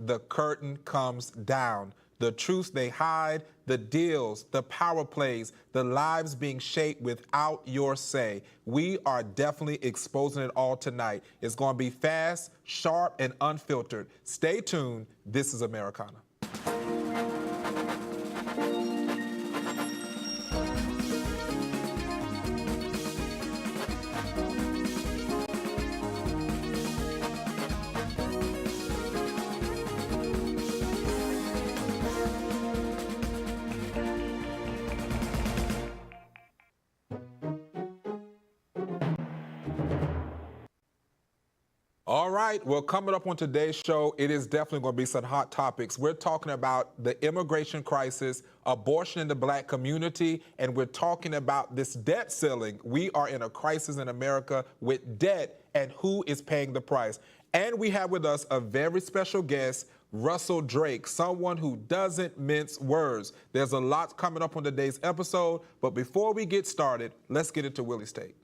the curtain comes down. The truths they hide, the deals, the power plays, the lives being shaped without your say. We are definitely exposing it all tonight. It's going to be fast, sharp, and unfiltered. Stay tuned. This is Americana. All right, well, coming up on today's show, it is definitely going to be some hot topics. We're talking about the immigration crisis, abortion in the black community, and we're talking about this debt ceiling. We are in a crisis in America with debt, and who is paying the price? And we have with us a very special guest, Russell Drake, someone who doesn't mince words. There's a lot coming up on today's episode, but before we get started, let's get into Willie's Take.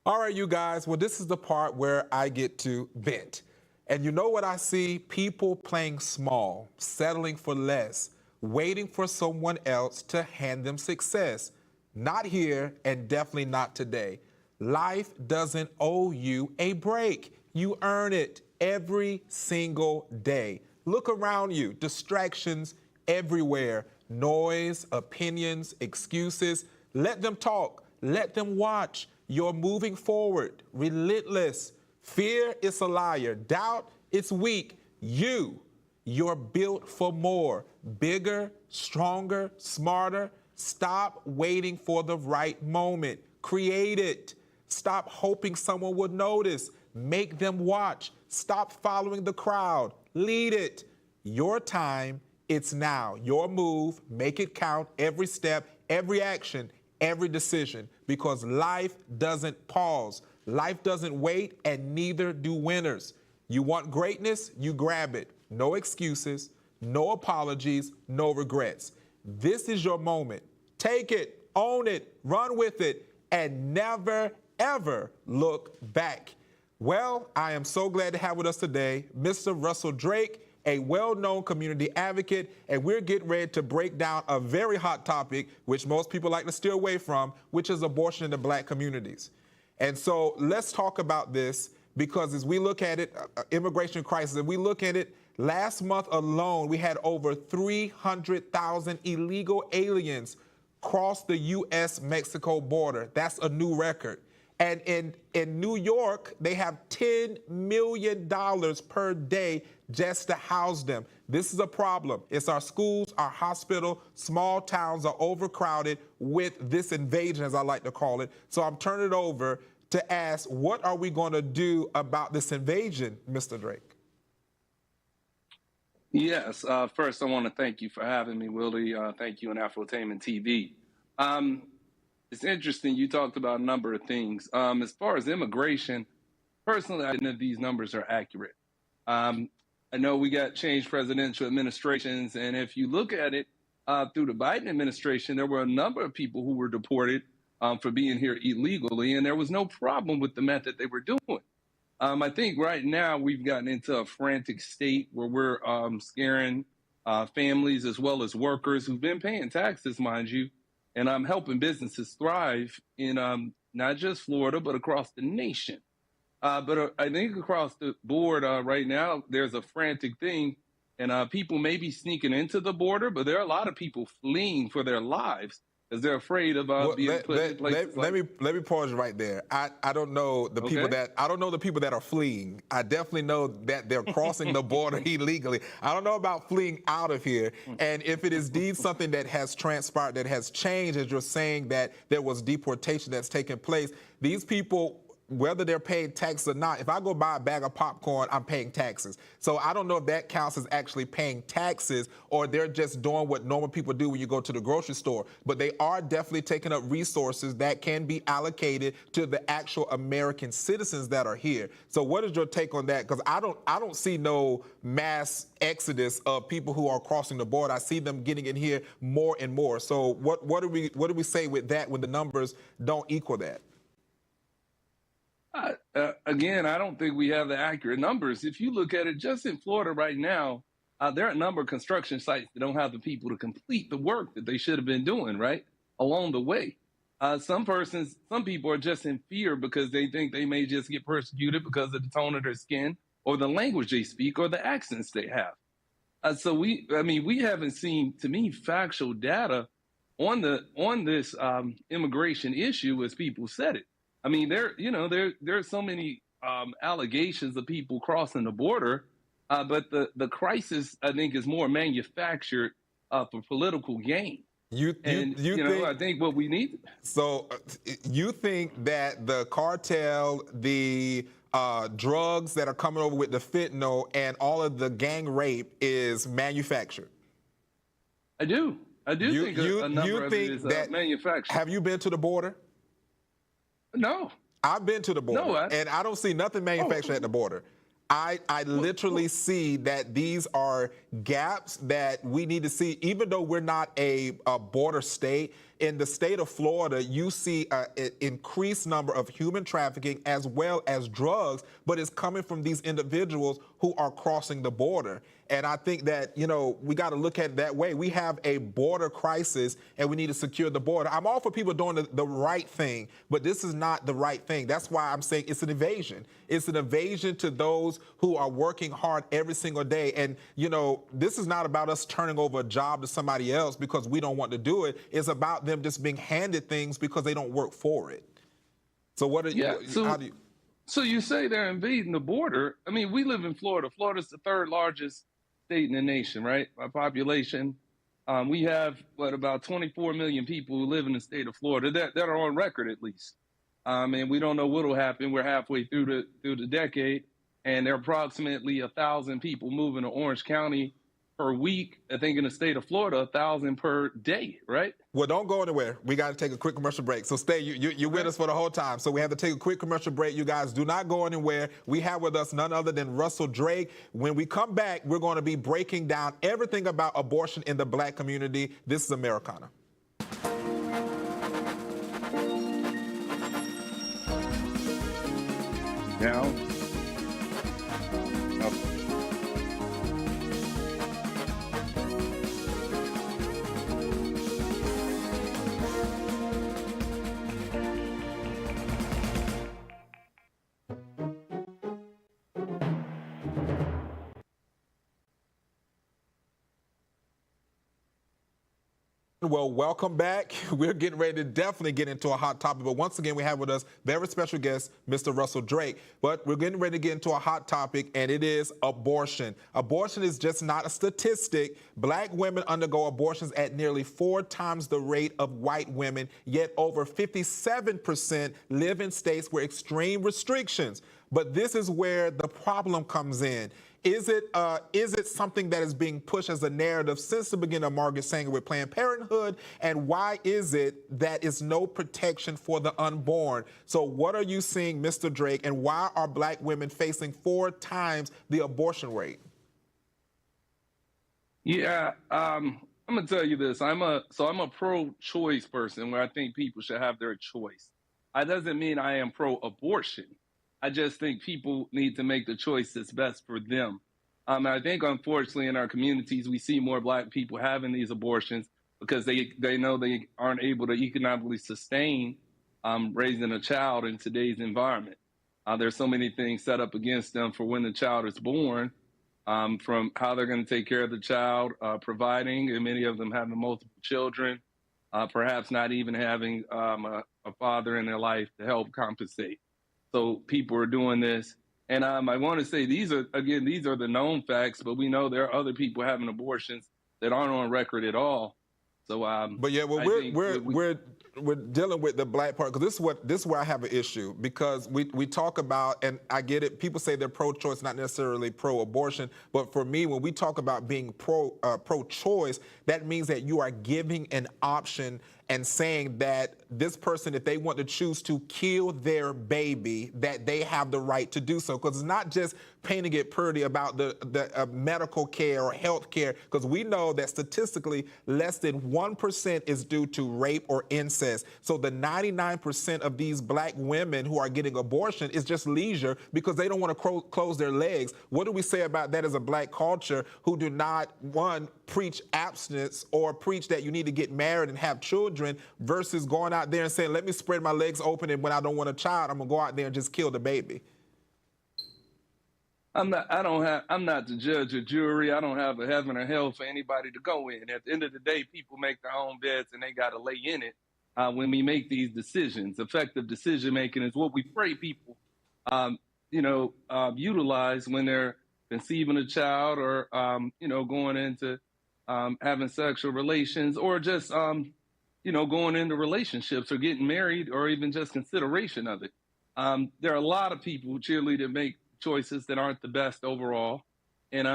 All right, you guys, well, this is the part where I get to vent. And you know what I see? People playing small, settling for less, waiting for someone else to hand them success. Not here, and definitely not today. Life doesn't owe you a break. You earn it every single day. Look around you, distractions everywhere, noise, opinions, excuses. Let them talk, let them watch. You're moving forward, relentless. Fear is a liar. Doubt, it's weak. You're built for more, bigger, stronger, smarter. Stop waiting for the right moment. Create it. Stop hoping someone would notice. Make them watch. Stop following the crowd. Lead it. Your time, it's now. Your move, make it count. Every step, every action, every decision, because life doesn't pause. Life doesn't wait, and neither do winners. You want greatness, you grab it. No excuses, no apologies, no regrets. This is your moment. Take it, own it, run with it, and never, ever look back. Well, I am so glad to have with us today Mr. Russell Drake, a well-known community advocate, and we're getting ready to break down a very hot topic, which most people like to steer away from, which is abortion in the black communities. And so let's talk about this, because as we look at it, immigration crisis, and we look at it, last month alone, we had over 300,000 illegal aliens cross the U.S.-Mexico border. That's a new record. And in New York, they have $10 million per day just to house them. This is a problem. It's our schools, our hospital, small towns are overcrowded with this invasion, as I like to call it. So I'm turning it over to ask, what are we going to do about this invasion, Mr. Drake? Yes. First, I want to thank you for having me, Willie. Thank you, and Afrotainment TV. It's interesting. You talked about a number of things. As far as immigration, personally, I don't know if these numbers are accurate. I know we got changed presidential administrations, and if you look at it through the Biden administration, there were a number of people who were deported for being here illegally, and there was no problem with the method they were doing. I think right now we've gotten into a frantic state where we're scaring families as well as workers who've been paying taxes, mind you, and I'm helping businesses thrive in not just Florida, but across the nation. But I think across the board right now, there's a frantic thing, and people may be sneaking into the border, but there are a lot of people fleeing for their lives because they're afraid of being put in places. Let me pause right there. I don't know the people that are fleeing. I definitely know that they're crossing the border illegally. I don't know about fleeing out of here. And if it is indeed something that has transpired, that has changed, as you're saying that there was deportation that's taken place, these people, whether they're paying taxes or not, if I go buy a bag of popcorn, I'm paying taxes. So I don't know if that counts as actually paying taxes, or they're just doing what normal people do when you go to the grocery store. But they are definitely taking up resources that can be allocated to the actual American citizens that are here. So what is your take on that? Because I don't see no mass exodus of people who are crossing the border. I see them getting in here more and more. So what do we say with that when the numbers don't equal that? Again, I don't think we have the accurate numbers. If you look at it, just in Florida right now, there are a number of construction sites that don't have the people to complete the work that they should have been doing, right, along the way. Some people are just in fear because they think they may just get persecuted because of the tone of their skin or the language they speak or the accents they have. We haven't seen, to me, factual data on this immigration issue as people said it. I mean, there are so many allegations of people crossing the border, but the crisis, I think, is more manufactured for political gain. I think what we need. So you think that the cartel, the drugs that are coming over with the fentanyl, and all of the gang rape is manufactured? I do. I do think a number of it is manufactured. Have you been to the border? No. I've been to the border, and I don't see nothing manufactured at the border. I literally see that these are gaps that we need to see, even though we're not a border state. In the state of Florida, you see an increased number of human trafficking as well as drugs, but it's coming from these individuals who are crossing the border. And I think that, we got to look at it that way. We have a border crisis and we need to secure the border. I'm all for people doing the right thing, but this is not the right thing. That's why I'm saying it's an evasion. It's an evasion to those who are working hard every single day. And, this is not about us turning over a job to somebody else because we don't want to do it. It's about them just being handed things because they don't work for it. So what are you? So you say they're invading the border. I mean, we live in Florida. Florida's the third largest state in the nation, right? By population. We have, about 24 million people who live in the state of Florida that are on record at least. And we don't know what will happen. We're halfway through the decade, and there are approximately 1,000 people moving to Orange County per week. I think in the state of Florida, 1,000 per day, right? Well, don't go anywhere. We got to take a quick commercial break. So stay. You're with us for the whole time. So we have to take a quick commercial break. You guys do not go anywhere. We have with us none other than Russell Drake. When we come back, we're going to be breaking down everything about abortion in the Black community. This is Americana. Now. Well, welcome back. We're getting ready to definitely get into a hot topic. But once again, we have with us very special guest, Mr. Russell Drake. But we're getting ready to get into a hot topic, and it is abortion. Abortion is just not a statistic. Black women undergo abortions at nearly 4 times the rate of white women, yet over 57% live in states where extreme restrictions. But this is where the problem comes in. Is it something that is being pushed as a narrative since the beginning of Margaret Sanger with Planned Parenthood? And why is it that is no protection for the unborn? So what are you seeing, Mr. Drake, and why are Black women facing 4 times the abortion rate? Yeah, I'm gonna tell you this. I'm a pro-choice person where I think people should have their choice. That doesn't mean I am pro-abortion. I just think people need to make the choice that's best for them. I think, unfortunately, in our communities, we see more Black people having these abortions because they know they aren't able to economically sustain raising a child in today's environment. There's so many things set up against them for when the child is born, from how they're going to take care of the child, providing, and many of them having multiple children, perhaps not even having a father in their life to help compensate. So people are doing this. And I want to say these are the known facts, but we know there are other people having abortions that aren't on record at all. So, but yeah, well, we're dealing with the Black part because this is where I have an issue, because we talk about, and I get it, people say they're pro-choice, not necessarily pro-abortion, but for me, when we talk about being pro-choice, that means that you are giving an option and saying that this person, if they want to choose to kill their baby, that they have the right to do so. Because it's not just painting it pretty about the medical care or health care, because we know that statistically less than 1% is due to rape or incest. So the 99% of these black women who are getting abortion is just leisure because they don't want to close their legs. What do we say about that as a black culture who do not, one, preach abstinence or preach that you need to get married and have children versus going out there and saying, let me spread my legs open, and when I don't want a child, I'm gonna go out there and just kill the baby? I'm not the judge or jury. I don't have a heaven or hell for anybody to go in. At the end of the day, people make their own beds and they got to lay in it when we make these decisions. Effective decision making is what we pray people, utilize when they're conceiving a child or, going into having sexual relations or just, going into relationships or getting married or even just consideration of it. There are a lot of people, cheerlead, that make choices that aren't the best overall. And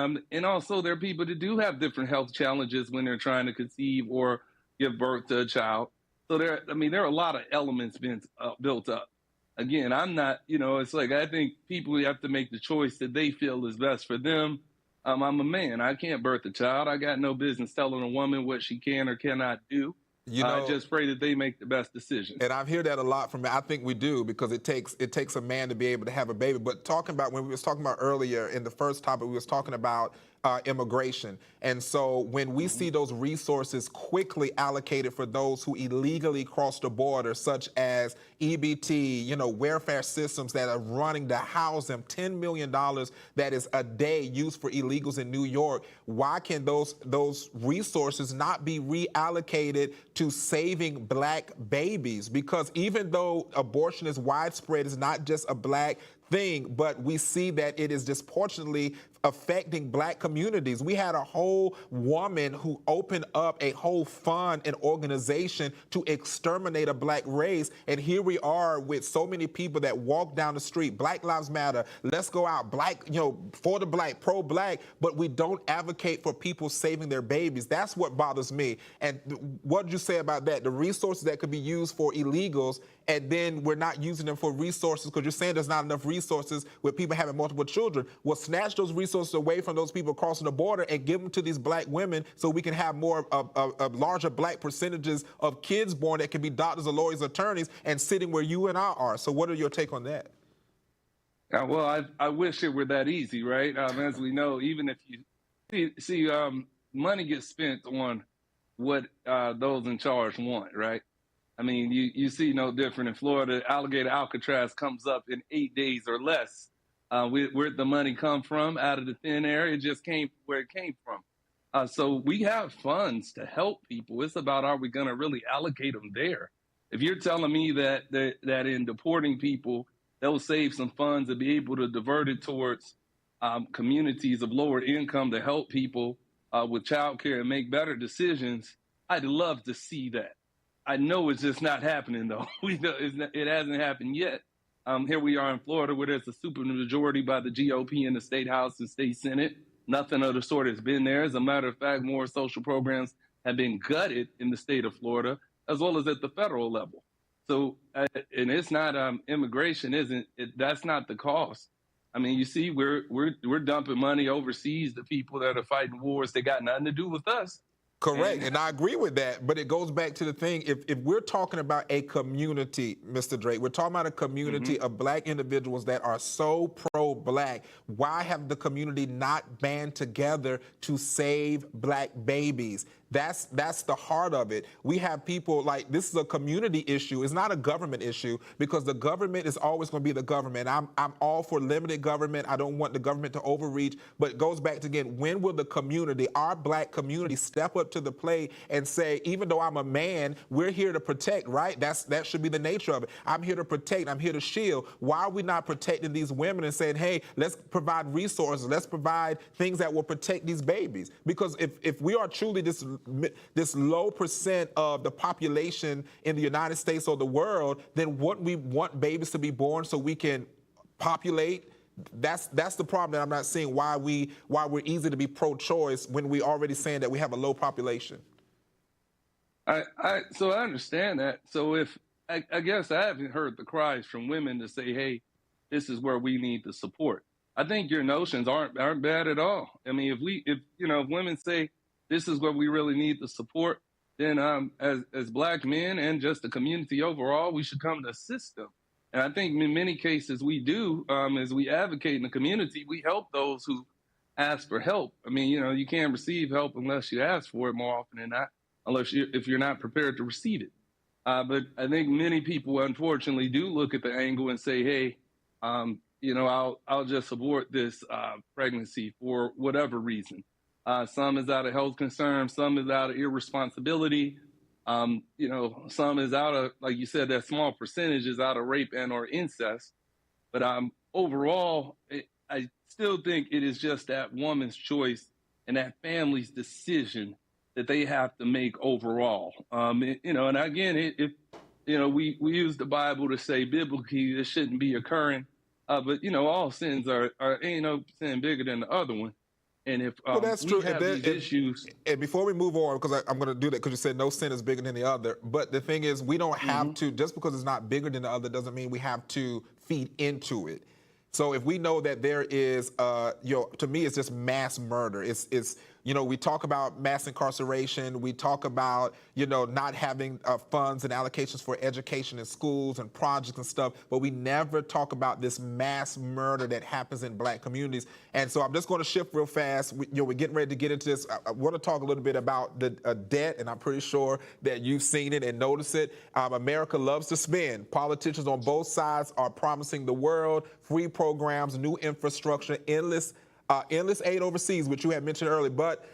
also there are people that do have different health challenges when they're trying to conceive or give birth to a child. So there are a lot of elements being built up. Again, I'm not, it's like, I think people have to make the choice that they feel is best for them. I'm a man. I can't birth a child. I got no business telling a woman what she can or cannot do. I just pray that they make the best decision. And I've heard that a lot from, I think we do, because it takes a man to be able to have a baby. But talking about, when we was talking about earlier in the first topic, we was talking about immigration. And so when we see those resources quickly allocated for those who illegally cross the border, such as EBT, welfare systems that are running to house them, $10 million that is a day used for illegals in New York, why can those resources not be reallocated to saving black babies? Because even though abortion is widespread, it's not just a black thing, but we see that it is disproportionately affecting black communities. We had a whole woman who opened up a whole fund and organization to exterminate a black race, and here we are with so many people that walk down the street, Black Lives Matter, let's go out, black, for the black, pro-black, but we don't advocate for people saving their babies. That's what bothers me. And what did you say about that? The resources that could be used for illegals, and then we're not using them for resources because you're saying there's not enough resources with people having multiple children. Well, snatch those resources away from those people crossing the border and give them to these black women so we can have more larger black percentages of kids born that can be doctors or lawyers, attorneys, and sitting where you and I are. So what are your take on that? Well, I wish it were that easy, right? As we know, even if you see money gets spent on what those in charge want, right? I mean, you see no different in Florida. Alligator Alcatraz comes up in 8 days or less. Where'd the money come from? Out of the thin air. It just came where it came from. So we have funds to help people. It's about, are we going to really allocate them there? If you're telling me that in deporting people, they'll save some funds to be able to divert it towards communities of lower income to help people with childcare and make better decisions, I'd love to see that. I know it's just not happening, though. It hasn't happened yet. Here we are in Florida where there's a supermajority by the GOP in the state house and state senate. Nothing of the sort has been there. As a matter of fact, more social programs have been gutted in the state of Florida, as well as at the federal level. So, and it's not immigration, that's not the cost. I mean, you see, we're dumping money overseas to people that are fighting wars that got nothing to do with us. Correct, and I agree with that, but it goes back to the thing, if we're talking about a community, Mr. Drake, we're talking about a community of black individuals that are so pro-black, why have the community not band together to save black babies? That's the heart of it. We have people like, this is a community issue. It's not a government issue, because the government is always going to be the government. I'm all for limited government. I don't want the government to overreach, but it goes back to, again, when will the community, our black community, step up to the plate and say, even though I'm a man, we're here to protect, right? That should be the nature of it. I'm here to protect. I'm here to shield. Why are we not protecting these women and saying, hey, let's provide resources. Let's provide things that will protect these babies? Because if we are truly this low percent of the population in the United States or the world, then what we want babies to be born so we can populate. That's the problem that I'm not seeing, why we're easy to be pro-choice when we already saying that we have a low population. So I understand that. So if I guess I haven't heard the cries from women to say, "Hey, this is where we need the support." I think your notions aren't bad at all. I mean, if if women say this is where we really need the support, then as black men and just the community overall, we should come to assist them. And I think in many cases we do, as we advocate in the community, we help those who ask for help. I mean, you can't receive help unless you ask for it more often than not, if you're not prepared to receive it. But I think many people, unfortunately, do look at the angle and say, "Hey, I'll just abort this pregnancy for whatever reason." Some is out of health concern, some is out of irresponsibility. Some is out of, like you said, that small percentage is out of rape and or incest. But overall, I still think it is just that woman's choice and that family's decision that they have to make overall. And again, if we use the Bible to say biblically this shouldn't be occurring, but all sins are ain't no sin bigger than the other one. And if Well, that's we true. have these issues, And before we move on, because I'm going to do that, because you said no sin is bigger than the other. But the thing is, we don't have to, just because it's not bigger than the other doesn't mean we have to feed into it. So if we know that there is, to me, it's just mass murder. It's we talk about mass incarceration. We talk about, not having funds and allocations for education in schools and projects and stuff. But we never talk about this mass murder that happens in black communities. And so I'm just going to shift real fast. We're getting ready to get into this. I want to talk a little bit about the debt, and I'm pretty sure that you've seen it and noticed it. America loves to spend. Politicians on both sides are promising the world free programs, new infrastructure, endless aid overseas, which you had mentioned earlier. But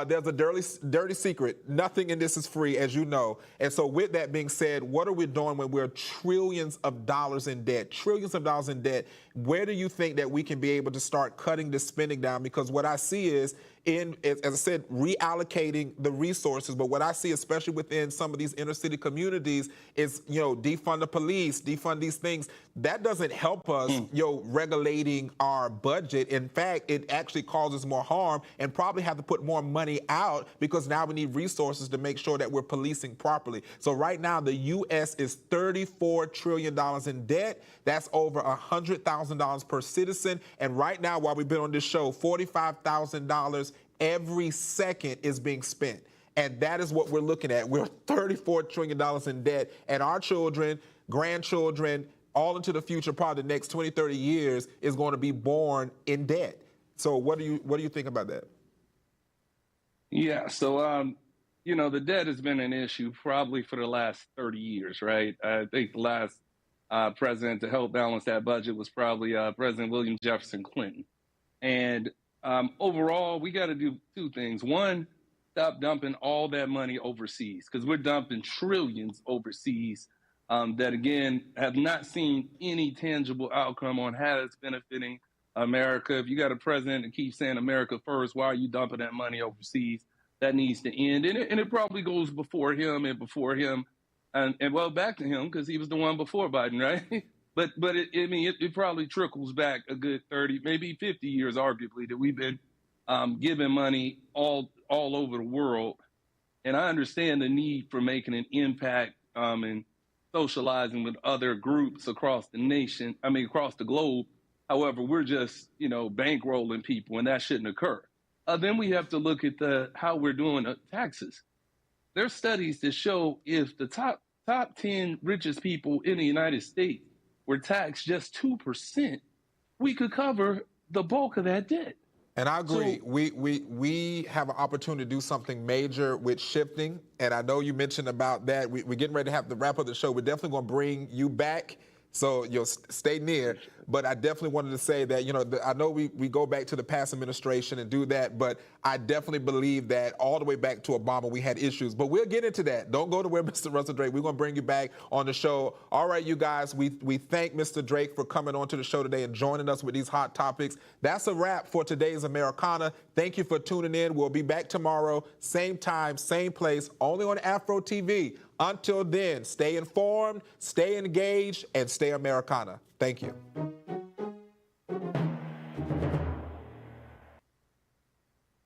there's a dirty secret. Nothing in this is free, as you know. And so with that being said, what are we doing when we're trillions of dollars in debt? Trillions of dollars in debt. Where do you think that we can be able to start cutting this spending down? Because what I see is, as I said, reallocating the resources. But what I see, especially within some of these inner city communities, is, defund the police, defund these things. That doesn't help us, regulating our budget. In fact, it actually causes more harm, and probably have to put more money out, because now we need resources to make sure that we're policing properly. So right now, the U.S. is $34 trillion in debt. That's over $100,000 per citizen. And right now, while we've been on this show, $45,000 every second is being spent. And that is what we're looking at. We're $34 trillion in debt, and our children, grandchildren, all into the future, probably the next 20, 30 years, is going to be born in debt. So what do you think about that? Yeah, so the debt has been an issue probably for the last 30 years, right? I think the last president to help balance that budget was probably President William Jefferson Clinton. And overall, we got to do two things. One, stop dumping all that money overseas, because we're dumping trillions overseas that, again, have not seen any tangible outcome on how it's benefiting America. If you got a president that keeps saying America first, why are you dumping that money overseas? That needs to end. And it probably goes before him and well, back to him, because he was the one before Biden, right? But it probably trickles back a good 30, maybe 50 years, arguably, that we've been giving money all over the world. And I understand the need for making an impact and socializing with other groups across the globe. However, we're just, bankrolling people, and that shouldn't occur. Then we have to look at how we're doing taxes. There's studies that show if the top 10 richest people in the United States were taxed just 2%, we could cover the bulk of that debt. And I agree. So, we have an opportunity to do something major with shifting. And I know you mentioned about that. We're getting ready to have the wrap up the show. We're definitely going to bring you back, so you'll stay near. But I definitely wanted to say that, I know we go back to the past administration and do that, but I definitely believe that all the way back to Obama, we had issues. But we'll get into that. Don't go to where Mr. Russell Drake. We're going to bring you back on the show. All right, you guys, we thank Mr. Drake for coming on to the show today and joining us with these hot topics. That's a wrap for today's Americana. Thank you for tuning in. We'll be back tomorrow, same time, same place, only on Afro TV. Until then, stay informed, stay engaged, and stay Americana. Thank you.